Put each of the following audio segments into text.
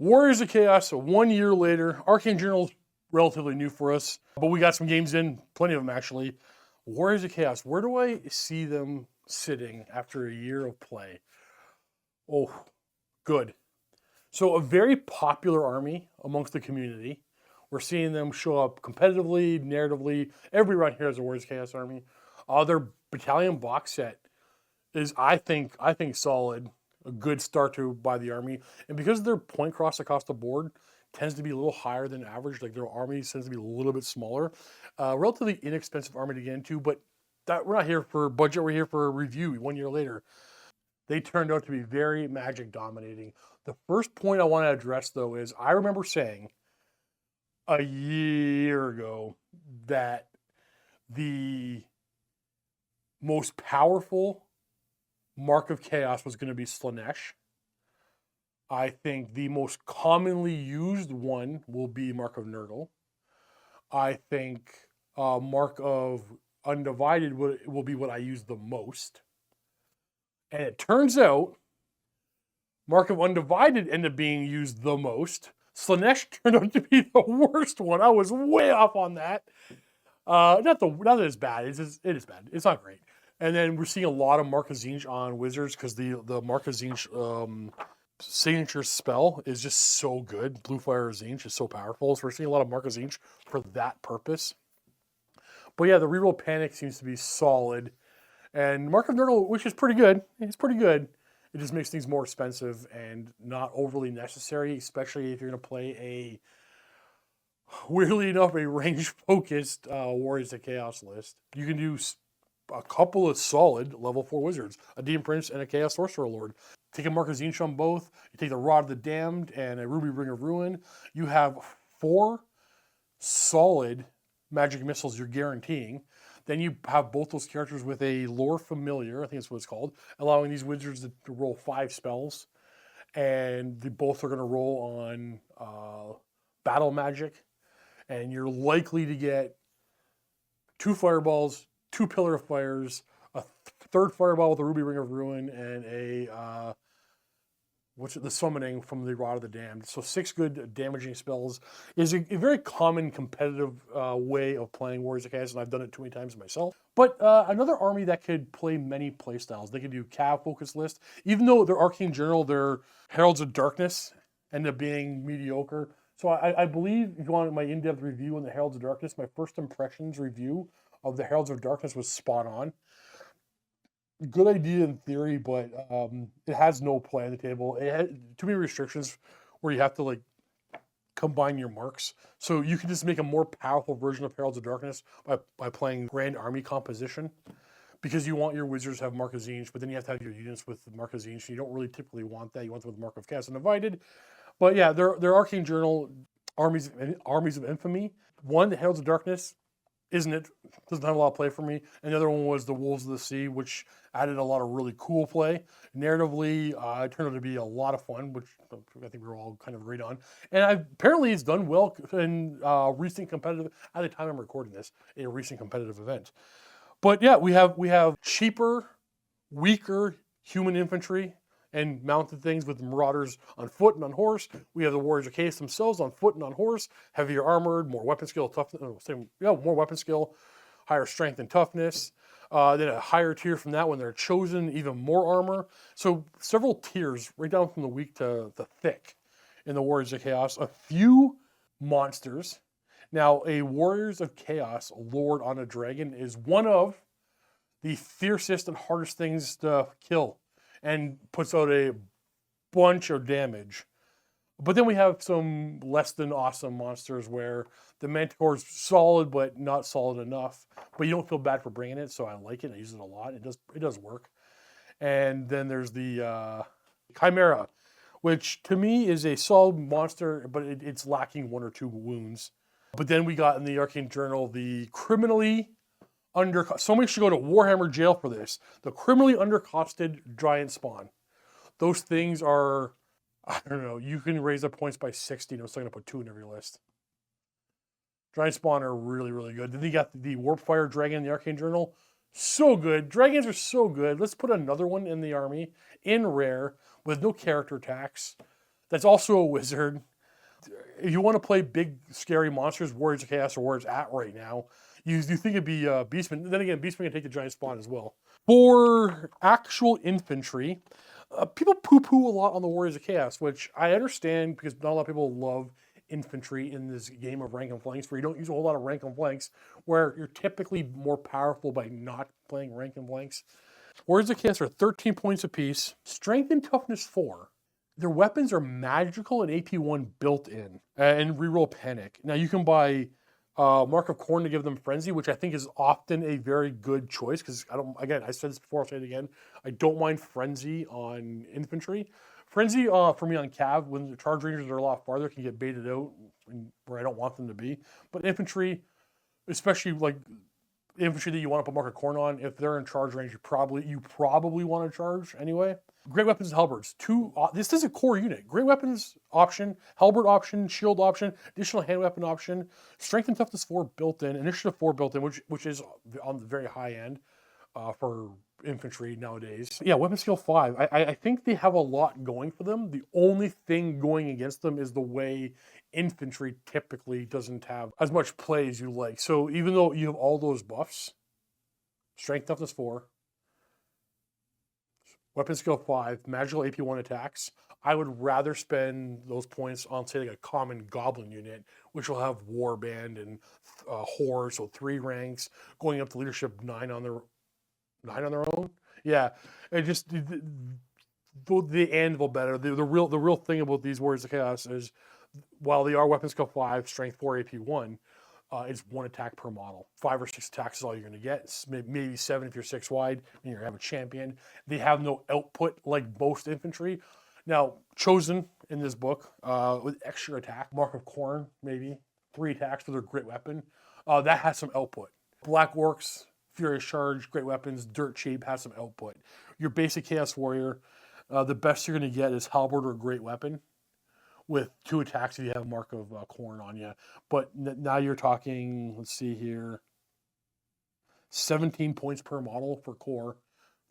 Warriors of Chaos, 1 year later. Arcane Journal's relatively new for us, but we got some games in, plenty of them actually. Warriors of Chaos, where do I see them sitting after a year of play? Oh, good. So a very popular army amongst the community. We're seeing them show up competitively, narratively. Everybody around here has a Warriors of Chaos army. Their battalion box set is, I think solid. A good start to buy the army. And because their point cost across the board tends to be a little higher than average, like their army tends to be a little bit smaller. Relatively inexpensive army to get into, but we're not here for budget, we're here for a review 1 year later. They turned out to be very Magic dominating. The first point I want to address though is I remember saying a year ago that the most powerful Mark of Chaos was going to be Slaanesh. I think the most commonly used one will be Mark of Nurgle. I think Mark of Undivided will be what I use the most. And it turns out Mark of Undivided ended up being used the most. Slaanesh turned out to be the worst one. I was way off on that. Not that it's bad. It is bad. It's not great. And then we're seeing a lot of Mark of Tzeentch on Wizards because the Mark of Tzeentch signature spell is just so good. Blue Fire of Tzeentch is so powerful. So we're seeing a lot of Mark of Tzeentch for that purpose. But yeah, the reroll panic seems to be solid. And Mark of Nurgle, which is pretty good. It's pretty good. It just makes things more expensive and not overly necessary, especially if you're going to play a, weirdly enough, a range-focused Warriors of Chaos list. You can do a couple of solid level 4 wizards, a Demon Prince and a Chaos Sorcerer Lord. Take a Mark of Tzeentch on both. You take the Rod of the Damned and a Ruby Ring of Ruin. You have 4 solid magic missiles you're guaranteeing. Then you have both those characters with a Lore Familiar, I think that's what it's called, allowing these wizards to roll 5 spells. And they both are going to roll on battle magic. And you're likely to get 2 fireballs, 2 Pillar of Fires, a 3rd fireball with a Ruby Ring of Ruin, and a the summoning from the Rod of the Damned. So 6 good damaging spells is a very common competitive way of playing Warriors of Chaos, and I've done it too many times myself. But another army that could play many playstyles. They could do Cav focus list, even though their Arcane Journal, their Heralds of Darkness end up being mediocre. So I believe if you want my in-depth review on the Heralds of Darkness, my first impressions review of the Heralds of Darkness was spot on. Good idea in theory, but it has no play on the table. It had too many restrictions where you have to like combine your marks. So you can just make a more powerful version of Heralds of Darkness by playing Grand Army Composition, because you want your wizards to have Mark of Tzeentch, but then you have to have your units with Mark of Tzeentch. You don't really typically want that. You want them with Mark of Chaos Undivided. But yeah, their Arcane Journal, Armies of Infamy. One, the Heralds of Darkness, doesn't have a lot of play for me. And the other one was the Wolves of the Sea, which added a lot of really cool play. Narratively, it turned out to be a lot of fun, which I think we were all kind of agreed on. And apparently it's done well in recent competitive, at the time I'm recording this, a recent competitive event. But yeah, we have cheaper, weaker human infantry and mounted things with Marauders on foot and on horse. We have the Warriors of Chaos themselves on foot and on horse, heavier armored, more weapon skill, toughness, more weapon skill, higher strength and toughness. Then a higher tier from that when they're chosen, even more armor. So several tiers, right down from the weak to the thick in the Warriors of Chaos. A few monsters. Now, a Warriors of Chaos Lord on a Dragon is one of the fiercest and hardest things to kill, and puts out a bunch of damage. But then we have some less than awesome monsters where the Manticore's solid, but not solid enough. But you don't feel bad for bringing it, so I like it. I use it a lot. It does work. And then there's the Chimera, which to me is a solid monster, but it's lacking 1 or 2 wounds. But then we got in the Arcane Journal the criminally somebody should go to Warhammer jail for this. The criminally undercosted giant spawn. Those things are, I don't know, you can raise the points by 60, and I'm still going to put 2 in every list. Giant spawn are really, really good. Then you got the Warpfire Dragon in the Arcane Journal. So good. Dragons are so good. Let's put another one in the army, in rare, with no character attacks. that's also a wizard. If you want to play big, scary monsters, Warriors of Chaos are where it's at right now. You think it'd be Beastman. Then again, Beastman can take the giant spawn as well. For actual infantry, people poo-poo a lot on the Warriors of Chaos, which I understand because not a lot of people love infantry in this game of rank and flanks, where you don't use a whole lot of rank and flanks, where you're typically more powerful by not playing rank and flanks. Warriors of Chaos are 13 points apiece, strength and toughness 4. Their weapons are magical and AP1 built in, and reroll panic. Now you can buy Mark of Corn to give them frenzy, which I think is often a very good choice because I said this before, I'll say it again. I don't mind frenzy on infantry. Frenzy for me on Cav, when the charge rangers are a lot farther, can get baited out where I don't want them to be. But infantry, especially like infantry that you want to put Mark of Corn on, if they're in charge range, you probably want to charge anyway. Great weapons and halberds. This is a core unit. Great weapons option, halberd option, shield option, additional hand weapon option, strength and toughness 4 built in, initiative 4 built in, which is on the very high end for infantry nowadays. Yeah, weapon skill 5. I think they have a lot going for them. The only thing going against them is the way infantry typically doesn't have as much play as you like. So even though you have all those buffs, strength toughness 4, weapon skill 5, magical AP1 attacks, I would rather spend those points on, say, like a common goblin unit, which will have warband and horde, so 3 ranks, going up to leadership 9 on their own. Yeah, it just the anvil better. The real thing about these Warriors of Chaos is, while they are weapon skill 5, strength 4, AP1, it's 1 attack per model. 5 or 6 attacks is all you're going to get. Maybe 7 if you're 6 wide and you have a champion. They have no output like most infantry. Now, chosen in this book with extra attack, Mark of Corn, maybe 3 attacks for their great weapon. That has some output. Black Orcs, Furious Charge, great weapons, dirt cheap, has some output. Your basic Chaos Warrior, the best you're going to get is halberd or great weapon, with 2 attacks if you have Mark of Corn on you. But now you're talking, let's see here, 17 points per model for core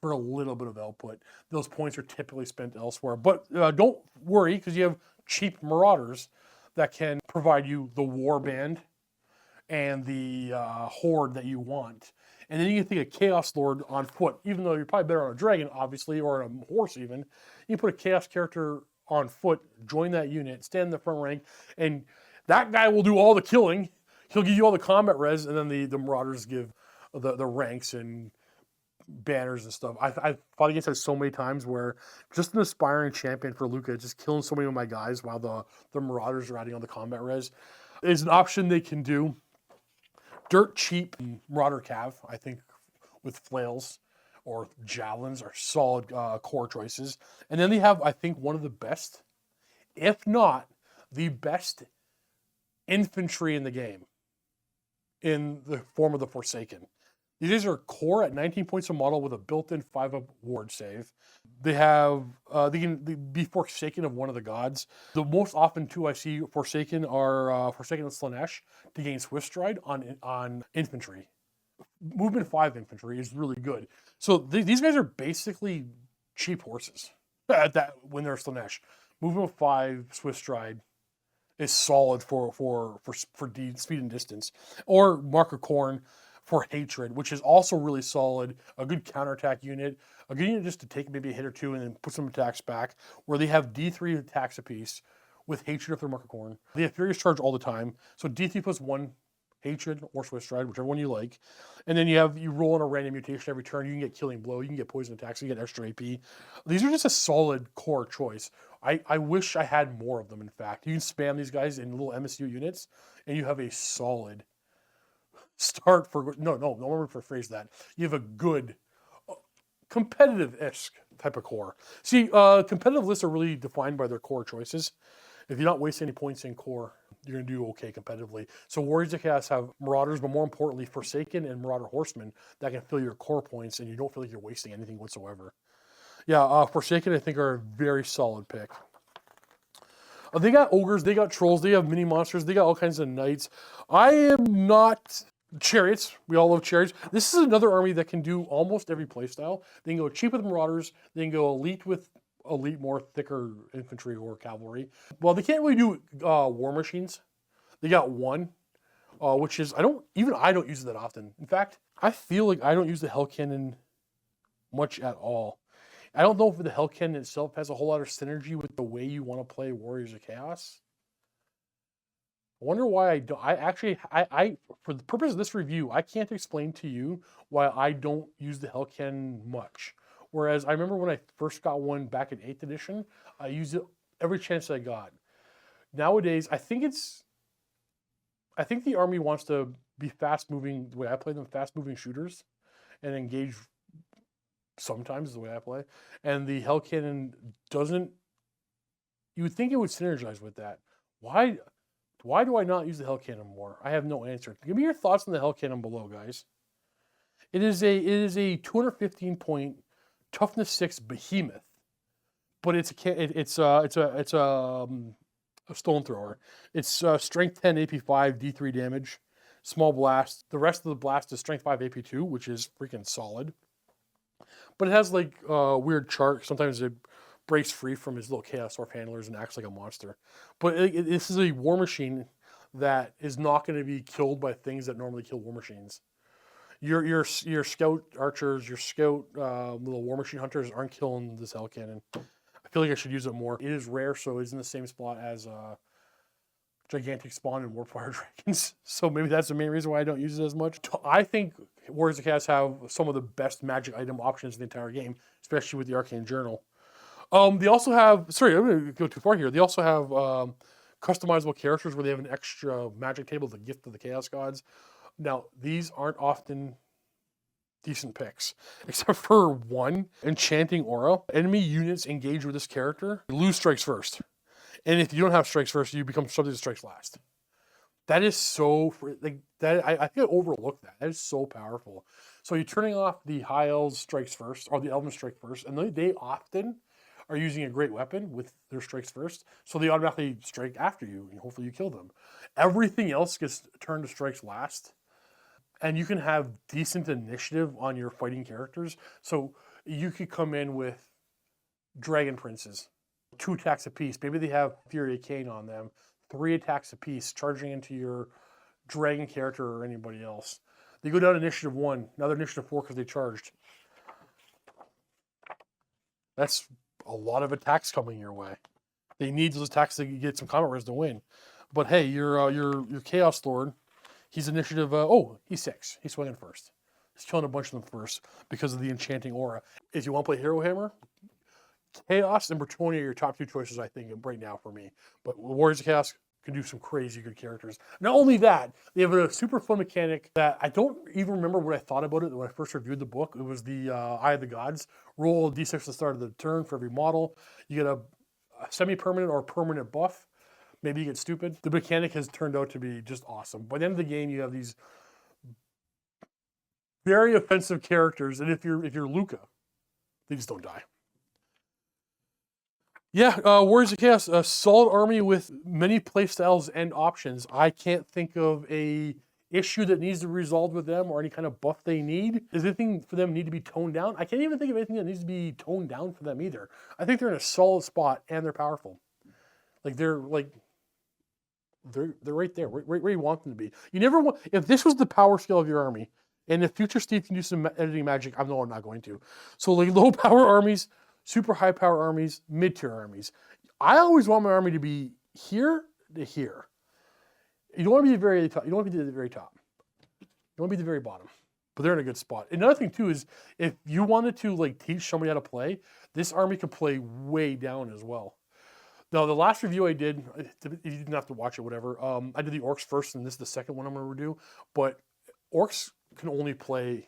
for a little bit of output. Those points are typically spent elsewhere. But don't worry, because you have cheap Marauders that can provide you the warband and the horde that you want. And then you can think a Chaos Lord on foot, even though you're probably better on a dragon, obviously, or on a horse even. You can put a Chaos character on foot, join that unit, stand in the front rank, and that guy will do all the killing. He'll give you all the combat res, and then the Marauders give the ranks and banners and stuff. I've fought against that so many times where just an aspiring champion for Luca, just killing so many of my guys while the Marauders are adding on the combat res, is an option they can do. Dirt cheap Marauder Cav, I think, with flails or javelins are solid core choices. And then they have, I think, one of the best, if not the best, infantry in the game in the form of the Forsaken. These are core at 19 points a model with a built-in 5-up ward save. They can be Forsaken of one of the gods. The most often two I see Forsaken are Forsaken of Slanesh to gain Swift Stride on infantry. Movement 5 infantry is really good. So these guys are basically cheap horses at that when they're Slanesh. Movement 5 Swift Stride is solid for speed and distance. Or Mark of Corn for hatred, which is also really solid. A good counterattack unit, a good unit just to take maybe a hit or two and then put some attacks back, where they have D3 attacks apiece with hatred if they're Mark of Corn. They have Furious Charge all the time, so D3 plus 1 hatred or Swift Stride, whichever one you like. And then you roll in a random mutation every turn. You can get Killing Blow, you can get poison attacks, you can get extra AP. These are just a solid core choice. I wish I had more of them, in fact. You can spam these guys in little MSU units, and you have a solid start for, no, let me rephrase that. You have a good, competitive-esque type of core. See, competitive lists are really defined by their core choices. If you're not wasting any points in core, you're going to do okay competitively. So Warriors of Chaos have Marauders, but more importantly, Forsaken and Marauder Horsemen that can fill your core points, and you don't feel like you're wasting anything whatsoever. Yeah, Forsaken, I think, are a very solid pick. They got ogres, they got trolls, they have mini monsters, they got all kinds of knights. I am not... Chariots, we all love chariots. This is another army that can do almost every playstyle. They can go cheap with Marauders, they can go elite with elite, more thicker infantry or cavalry. Well, they can't really do war machines. They got one, which is I don't use it that often. In fact, I feel like I don't use the Hell Cannon much at all. I don't know if the Hell Cannon itself has a whole lot of synergy with the way you want to play Warriors of Chaos. I wonder why I don't. I for the purpose of this review, I can't explain to you why I don't use the Hell Cannon much. Whereas I remember when I first got one back in 8th edition, I used it every chance I got. Nowadays, I think the army wants to be fast-moving, the way I play them, fast-moving shooters, and engage sometimes is the way I play. And the Hell Cannon doesn't, you would think it would synergize with that. Why do I not use the Hell Cannon more? I have no answer. Give me your thoughts on the Hell Cannon below, guys. It is a 215 point toughness 6 behemoth, but it's a stone thrower. It's strength 10 AP5 D3 damage, small blast. The rest of the blast is strength 5 AP2, which is freaking solid. But it has like weird chart. Sometimes it breaks free from his little chaos orb handlers and acts like a monster. But this is a war machine that is not going to be killed by things that normally kill war machines. Your scout archers, your scout little war machine hunters aren't killing this Hell Cannon. I feel like I should use it more. It is rare, so it's in the same spot as Gigantic Spawn and Warfire Dragons. So maybe that's the main reason why I don't use it as much. I think Warriors of Chaos have some of the best magic item options in the entire game, especially with the Arcane Journal. They also have, sorry, I'm going to go too far here. They also have customizable characters where they have an extra magic table, the Gift of the Chaos Gods. Now, these aren't often decent picks, except for one, Enchanting Aura. Enemy units engage with this character, you lose strikes first. And if you don't have strikes first, you become subject to strikes last. That is so, like, that I think I overlooked that. That is so powerful. So you're turning off the High Elves strikes first, or the Elven strike first, and they often are using a great weapon with their strikes first, so they automatically strike after you, and hopefully you kill them. Everything else gets turned to strikes last. And you can have decent initiative on your fighting characters. So you could come in with Dragon Princes, 2 attacks apiece. Maybe they have Fury of Cain on them, 3 attacks apiece, charging into your dragon character or anybody else. They go down initiative 1, now they're initiative 4 because they charged. That's a lot of attacks coming your way. They need those attacks to get some combat res to win. But hey, your Chaos Lord, he's initiative, he's 6. He's swinging first. He's killing a bunch of them first because of the Enchanting Aura. If you want to play Hero Hammer, Chaos and Bretonnia are your top 2 choices, I think, right now for me. But Warriors of Chaos can do some crazy good characters. Not only that, they have a super fun mechanic that I don't even remember what I thought about it when I first reviewed the book. It was the Eye of the Gods. Roll a d6 at the start of the turn for every model. You get a semi-permanent or permanent buff. Maybe you get stupid. The mechanic has turned out to be just awesome. By the end of the game, you have these very offensive characters, and if you're Luca, they just don't die. Yeah, Warriors of Chaos, a solid army with many playstyles and options. I can't think of a issue that needs to be resolved with them or any kind of buff they need. Does anything for them need to be toned down? I can't even think of anything that needs to be toned down for them either. I think they're in a solid spot and they're powerful. They're right there, right where you want them to be. You never want, if this was the power scale of your army, and if future Steve can do some editing magic, I'm not going to. So low power armies, super high power armies, mid-tier armies. I always want my army to be here to here. You don't want to be the very top. You don't want to be the very top. You want to be the very bottom. But they're in a good spot. Another thing too is if you wanted to teach somebody how to play, this army could play way down as well. Now the last review I did, you didn't have to watch it, whatever. I did the orcs first, and this is the second one I'm going to redo. But orcs can only play.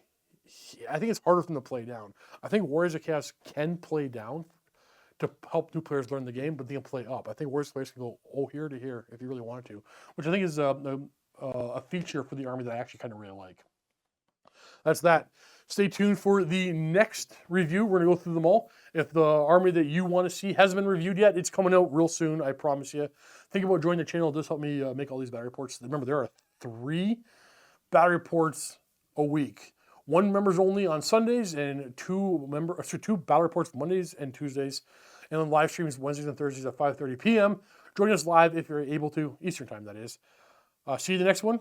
I think it's harder for them to play down. I think Warriors of Chaos can play down to help new players learn the game, but they can play up. I think Warriors players can go here to here if you really wanted to, which I think is a feature for the army that I actually kind of really like. That's that. Stay tuned for the next review. We're going to go through them all. If the army that you want to see hasn't been reviewed yet, it's coming out real soon, I promise you. Think about joining the channel. It does help me make all these battle reports. Remember, there are 3 battle reports a week. 1 members only on Sundays and 2 battle reports Mondays and Tuesdays. and then live streams Wednesdays and Thursdays at 5:30 p.m. Join us live if you're able to, Eastern time, that is. See you the next one.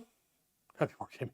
Happy wargaming.